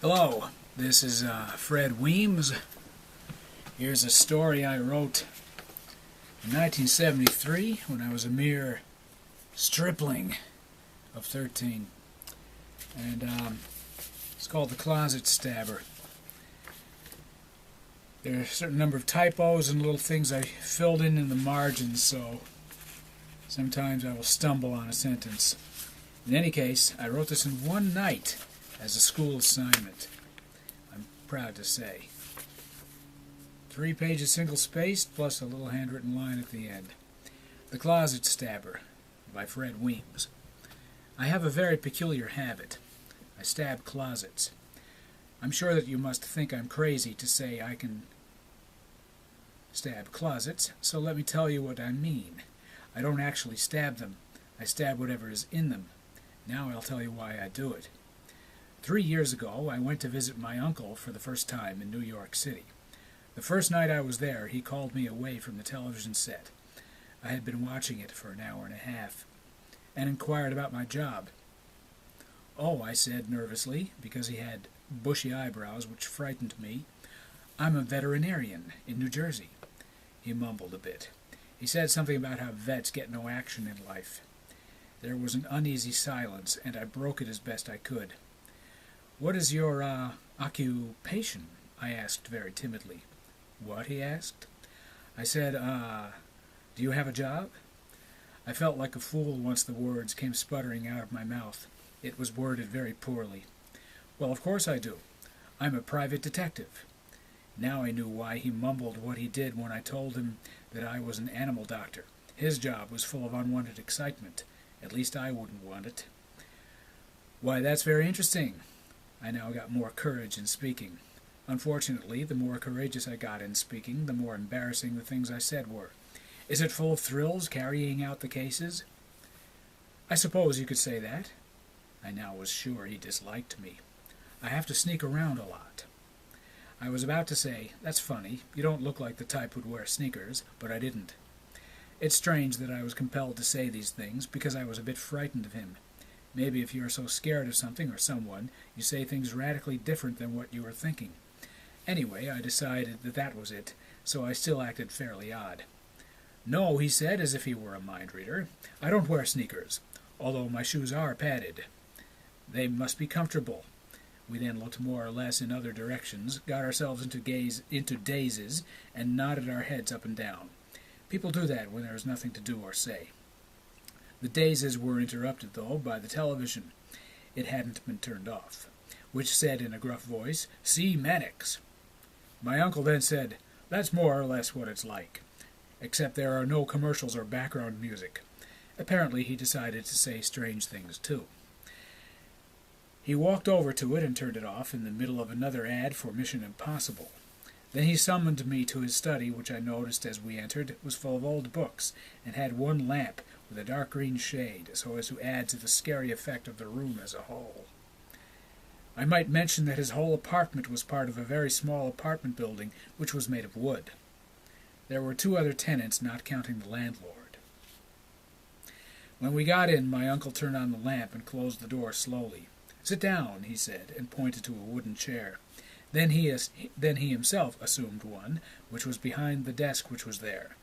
Hello, this is Fred Weems. Here's a story I wrote in 1973 when I was a mere stripling of 13. And it's called The Closet Stabber. There are a certain number of typos and little things I filled in the margins, so sometimes I will stumble on a sentence. In any case, I wrote this in one night as a school assignment, I'm proud to say. 3 pages single-spaced, plus a little handwritten line at the end. The Closet Stabber, by Fred Weems. I have a very peculiar habit. I stab closets. I'm sure that you must think I'm crazy to say I can stab closets, so let me tell you what I mean. I don't actually stab them. I stab whatever is in them. Now I'll tell you why I do it. 3 years ago, I went to visit my uncle for the first time in New York City. The first night I was there, he called me away from the television set. I had been watching it for an hour and a half, and inquired about my job. "Oh," I said nervously, because he had bushy eyebrows which frightened me. "I'm a veterinarian in New Jersey." He mumbled a bit. He said something about how vets get no action in life. There was an uneasy silence, and I broke it as best I could. "What is your, occupation?" I asked very timidly. "What?" he asked. I said, do you have a job?" I felt like a fool once the words came sputtering out of my mouth. It was worded very poorly. "Well, of course I do. I'm a private detective." Now I knew why he mumbled what he did when I told him that I was an animal doctor. His job was full of unwanted excitement. At least I wouldn't want it. "Why, that's very interesting." I now got more courage in speaking. Unfortunately, the more courageous I got in speaking, the more embarrassing the things I said were. "Is it full of thrills, carrying out the cases?" "I suppose you could say that." I now was sure he disliked me. "I have to sneak around a lot." I was about to say, "That's funny, you don't look like the type who'd wear sneakers," but I didn't. It's strange that I was compelled to say these things, because I was a bit frightened of him. Maybe if you are so scared of something or someone, you say things radically different than what you were thinking. Anyway, I decided that that was it, so I still acted fairly odd. "No," he said, as if he were a mind reader. "I don't wear sneakers, although my shoes are padded. They must be comfortable." We then looked more or less in other directions, got ourselves into dazes, and nodded our heads up and down. People do that when there is nothing to do or say. The dazes were interrupted, though, by the television. It hadn't been turned off, which said in a gruff voice, "See Mannix." My uncle then said, "That's more or less what it's like, except there are no commercials or background music." Apparently he decided to say strange things, too. He walked over to it and turned it off in the middle of another ad for Mission Impossible. Then he summoned me to his study, which I noticed as we entered was full of old books, and had one lamp with a dark green shade, so as to add to the scary effect of the room as a whole. I might mention that his whole apartment was part of a very small apartment building, which was made of wood. There were 2 other tenants, not counting the landlord. When we got in, my uncle turned on the lamp and closed the door slowly. "Sit down," he said, and pointed to a wooden chair. Then he himself assumed one, which was behind the desk which was there.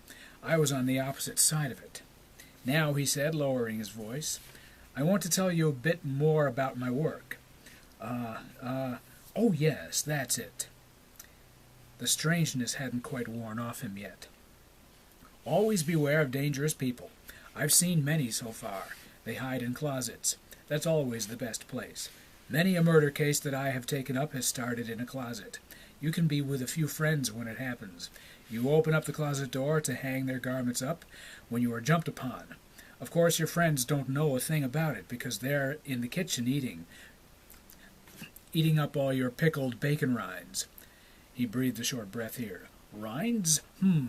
I was on the opposite side of it. "Now," he said, lowering his voice, "I want to tell you a bit more about my work." Oh yes, that's it." The strangeness hadn't quite worn off him yet. "Always beware of dangerous people. I've seen many so far. They hide in closets. That's always the best place. Many a murder case that I have taken up has started in a closet. You can be with a few friends when it happens. You open up the closet door to hang their garments up when you are jumped upon. Of course your friends don't know a thing about it, because they're in the kitchen eating up all your pickled bacon rinds." He breathed a short breath here. "Rinds?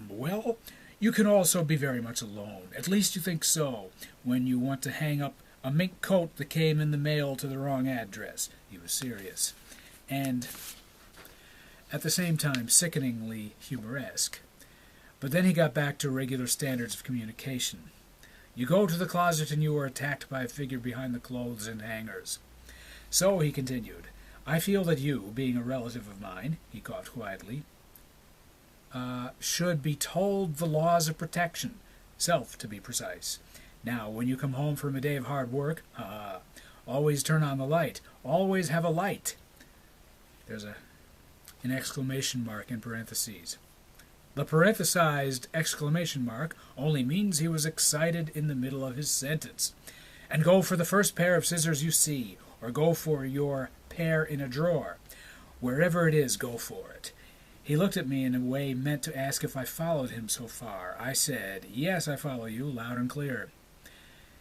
Well, you can also be very much alone. At least you think so, when you want to hang up a mink coat that came in the mail to the wrong address." He was serious, and at the same time sickeningly humoresque. But then he got back to regular standards of communication. "You go to the closet and you are attacked by a figure behind the clothes and hangers. So," he continued, I feel that you, being a relative of mine, he coughed quietly, should be told the laws of protection, self to be precise. Now, when you come home from a day of hard work, always turn on the light. Always have a light. There's an exclamation mark in parentheses. The parenthesized exclamation mark only means he was excited in the middle of his sentence. And go for the first pair of scissors you see, or go for your pair in a drawer. Wherever it is, go for it. He looked at me in a way meant to ask if I followed him so far. I said, "Yes, I follow you, loud and clear."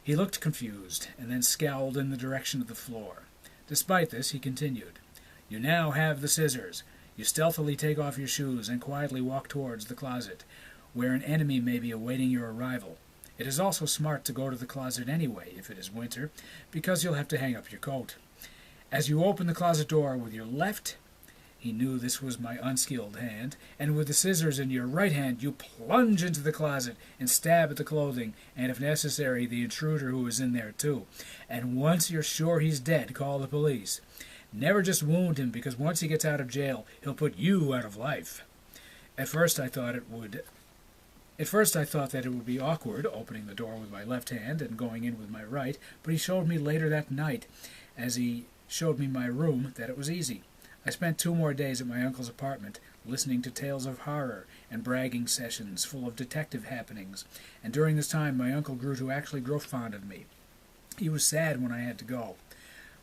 He looked confused, and then scowled in the direction of the floor. Despite this, he continued, "You now have the scissors. You stealthily take off your shoes and quietly walk towards the closet, where an enemy may be awaiting your arrival. It is also smart to go to the closet anyway, if it is winter, because you'll have to hang up your coat. As you open the closet door with your left," he knew this was my unskilled hand, "and with the scissors in your right hand, you plunge into the closet and stab at the clothing, and if necessary, the intruder who is in there too. And once you're sure he's dead, call the police. Never just wound him, because once he gets out of jail, he'll put you out of life." At first I thought that it would be awkward, opening the door with my left hand and going in with my right, but he showed me later that night, as he showed me my room, that it was easy. I spent 2 more days at my uncle's apartment, listening to tales of horror and bragging sessions full of detective happenings, and during this time my uncle grew to actually grow fond of me. He was sad when I had to go.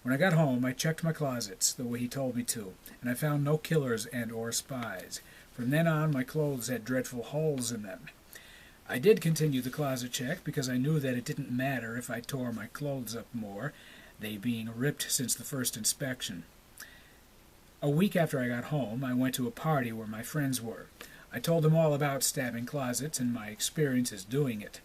When I got home, I checked my closets, the way he told me to, and I found no killers and or spies. From then on, my clothes had dreadful holes in them. I did continue the closet check, because I knew that it didn't matter if I tore my clothes up more, they being ripped since the first inspection. A week after I got home, I went to a party where my friends were. I told them all about stabbing closets and my experiences doing it.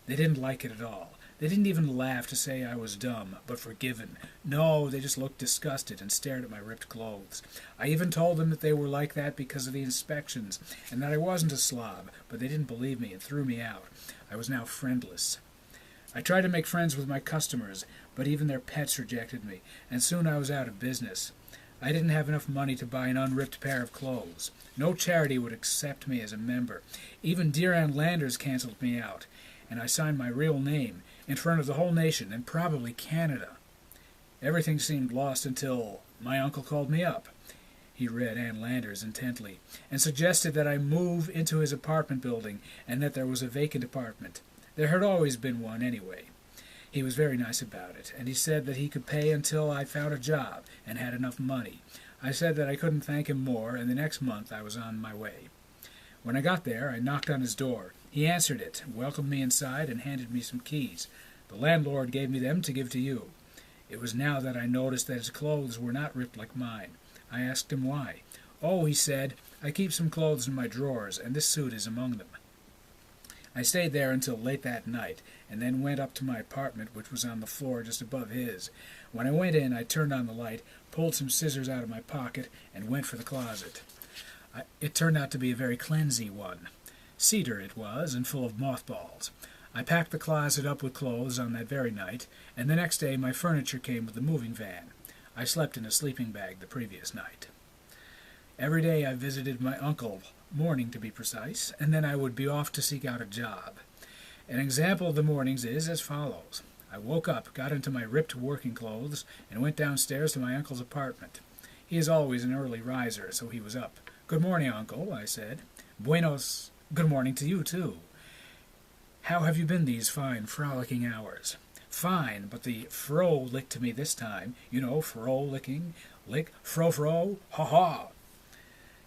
They didn't like it at all. They didn't even laugh to say I was dumb, but forgiven. No, they just looked disgusted and stared at my ripped clothes. I even told them that they were like that because of the inspections, and that I wasn't a slob, but they didn't believe me and threw me out. I was now friendless. I tried to make friends with my customers, but even their pets rejected me, and soon I was out of business. I didn't have enough money to buy an unripped pair of clothes. No charity would accept me as a member. Even Dear Ann Landers canceled me out, and I signed my real name in front of the whole nation and probably Canada. Everything seemed lost until my uncle called me up. He read Ann Landers intently and suggested that I move into his apartment building and that there was a vacant apartment. There had always been one anyway. He was very nice about it, and he said that he could pay until I found a job and had enough money. I said that I couldn't thank him more, and the next month I was on my way. When I got there, I knocked on his door. He answered it, welcomed me inside, and handed me some keys. The landlord gave me them to give to you. It was now that I noticed that his clothes were not ripped like mine. I asked him why. "Oh," he said, "I keep some clothes in my drawers, and this suit is among them." I stayed there until late that night, and then went up to my apartment, which was on the floor just above his. When I went in, I turned on the light, pulled some scissors out of my pocket, and went for the closet. It turned out to be a very clumsy one. Cedar it was, and full of mothballs. I packed the closet up with clothes on that very night, and the next day my furniture came with the moving van. I slept in a sleeping bag the previous night. Every day I visited my uncle, morning to be precise, and then I would be off to seek out a job. An example of the mornings is as follows. I woke up, got into my ripped working clothes, and went downstairs to my uncle's apartment. He is always an early riser, so he was up. "Good morning, Uncle," I said. "Buenos. Good morning to you, too. How have you been these fine, frolicking hours?" "Fine, but the fro licked to me this time. You know, fro-licking. Lick, fro-fro, ha-ha."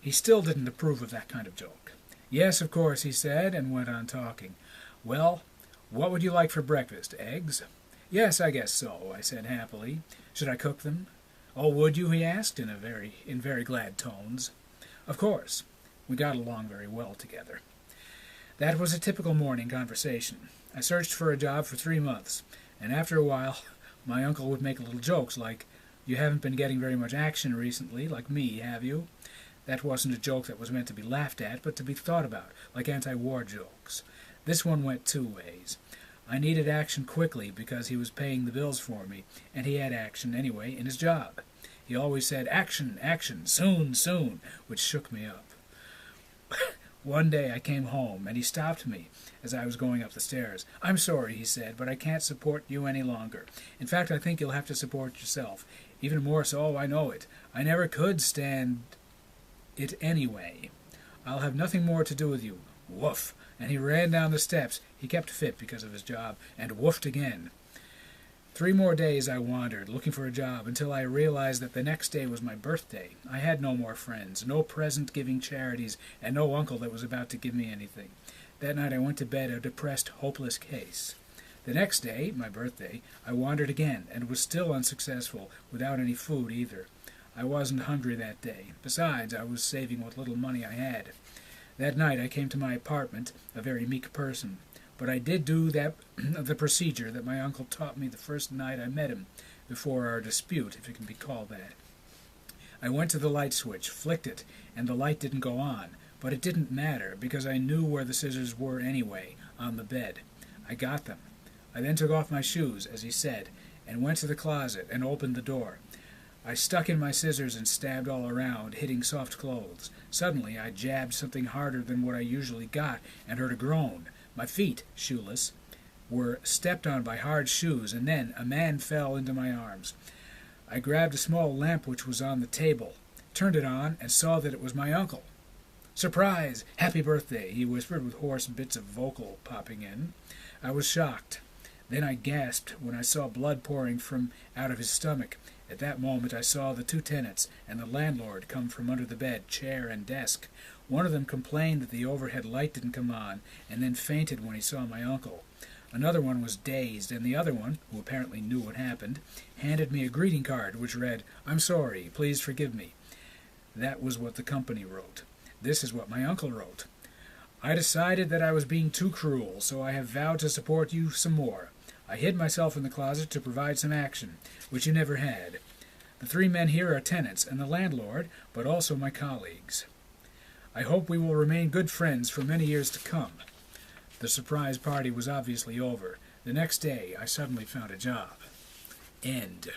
He still didn't approve of that kind of joke. "Yes, of course," he said, and went on talking. "Well, what would you like for breakfast? Eggs?" "Yes, I guess so," I said happily. "Should I cook them?" "Oh, would you?" he asked in very glad tones. Of course. We got along very well together. That was a typical morning conversation. I searched for a job for 3 months, and after a while my uncle would make little jokes like, "You haven't been getting very much action recently, like me, have you?" That wasn't a joke that was meant to be laughed at, but to be thought about, like anti-war jokes. This one went 2 ways. I needed action quickly because he was paying the bills for me, and he had action anyway in his job. He always said, "Action, action, soon, soon," which shook me up. One day I came home, and he stopped me as I was going up the stairs. "I'm sorry," he said, "but I can't support you any longer. In fact, I think you'll have to support yourself. Even more so, I know it. I never could stand it anyway. I'll have nothing more to do with you. Woof!" And he ran down the steps. He kept fit because of his job, and woofed again. 3 more days I wandered, looking for a job, until I realized that the next day was my birthday. I had no more friends, no present-giving charities, and no uncle that was about to give me anything. That night I went to bed a depressed, hopeless case. The next day, my birthday, I wandered again, and was still unsuccessful, without any food either. I wasn't hungry that day. Besides, I was saving what little money I had. That night I came to my apartment, a very meek person. But I did do the procedure that my uncle taught me the first night I met him, before our dispute, if it can be called that. I went to the light switch, flicked it, and the light didn't go on. But it didn't matter, because I knew where the scissors were anyway, on the bed. I got them. I then took off my shoes, as he said, and went to the closet and opened the door. I stuck in my scissors and stabbed all around, hitting soft clothes. Suddenly I jabbed something harder than what I usually got, and heard a groan. My feet, shoeless, were stepped on by hard shoes, and then a man fell into my arms. I grabbed a small lamp which was on the table, turned it on, and saw that it was my uncle. "Surprise! Happy birthday!" he whispered, with hoarse bits of vocal popping in. I was shocked. Then I gasped when I saw blood pouring from out of his stomach. At that moment I saw the 2 tenants and the landlord come from under the bed, chair, and desk. One of them complained that the overhead light didn't come on, and then fainted when he saw my uncle. Another one was dazed, and the other one, who apparently knew what happened, handed me a greeting card which read, "I'm sorry, please forgive me." That was what the company wrote. This is what my uncle wrote. "I decided that I was being too cruel, so I have vowed to support you some more. I hid myself in the closet to provide some action, which you never had. The 3 men here are tenants and the landlord, but also my colleagues. I hope we will remain good friends for many years to come." The surprise party was obviously over. The next day I suddenly found a job. End.